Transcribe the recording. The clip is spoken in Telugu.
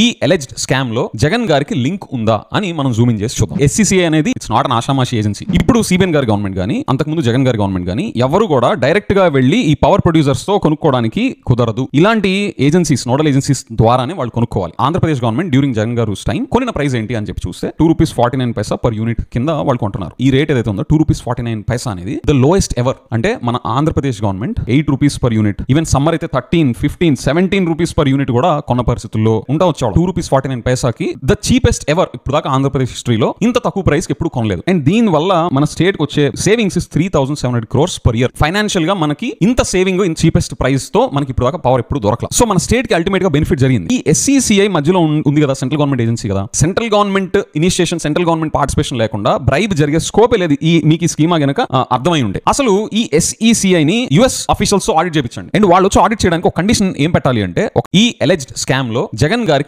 ఈ ఎలెజ్డ్ స్కామ్ లో జగన్ గారికి లింక్ ఉందా అని మనం జూమ్ ఇన్ చేసి చూద్దాం. SCCI అనేది ఇట్స్ నాట్ అన్ ఆషామాషి ఏజెన్సీ. ఇప్పుడు సిబిఎన్ గారి గవర్నమెంట్ గానీ అంతకుముందు జగన్ గారి గవర్నమెంట్ గానీ ఎవరు కూడా డైరెక్ట్ గా వెళ్లి ఈ పవర్ ప్రొడ్యూసర్స్ తో కొనుక్కోవడానికి కుదరదు. ఇలాంటి ఏజెన్సీస్, నోడల్ ఏజెన్సీస్ ద్వారానే వాళ్ళు కొనుక్కోవాలి. ఆంధ్రప్రదేశ్ గవర్నమెంట్ డ్యూరింగ్ జగన్ గారు టైం కొనిన ప్రైస్ ఏంటి అని చెప్పి చూస్తే ₹2.49 పర్ యూనిట్ కింద వాళ్ళు కొంటున్నారు. ఈ రేట్ ఏదైతే ఉందో ₹2.49 అనేది ద లోయెస్ట్ ఎవర్. అంటే మన Andhra Pradesh government ₹8 per unit, even summer అయితే ₹13, ₹15, ₹17 పర్ యూనిట్ కూడా కొన్న పరిస్థితుల్లో ఉండవచ్చు. ₹2.49కి ద చీపెస్ట్ ఎవర్. ఇప్పుడు దాకా ఆంధ్రప్రదేశ్ హిస్టరీలో ఇంత తక్కువ ప్రైస్ ఎప్పుడు కొనలేదు. అండ్ దీని వల్ల మన స్టేట్ కి వచ్చే savings is 3,700 crores per year. Financial గా మనకి ఇంత సేవింగ్ ఇన్ చీపెస్ట్ ప్రైస్ తో మనకి ఇప్పుడు దాకా పవర్ ఎప్పుడు దొరకలేదు. సో మన స్టేట్ కి అల్టిమేట్ గా బెనిఫిట్ జరిగింది. ఈ SCCI మధ్యలో ఉంది కదా, సెంట్రల్ గవర్నమెంట్ ఏజెన్సీ కదా. Central government initiation, central government participation లేకుండా బ్రైబ్ జరిగే స్కోప్ లేదు. మీకు ఈ స్కీమా గనక అర్థమై ఉండే. అసలు ఈ SCCI ని US అఫీషియల్స్ ఆడిట్ చేయించండి. అండ్ వాళ్ళు వచ్చి ఆడిట్ చేయడానికి ఒక కండిషన్ ఏం పెట్టాలి అంటే, ఈ ఎలెజ్డ్ స్కామ్ లో జగన్ గారికి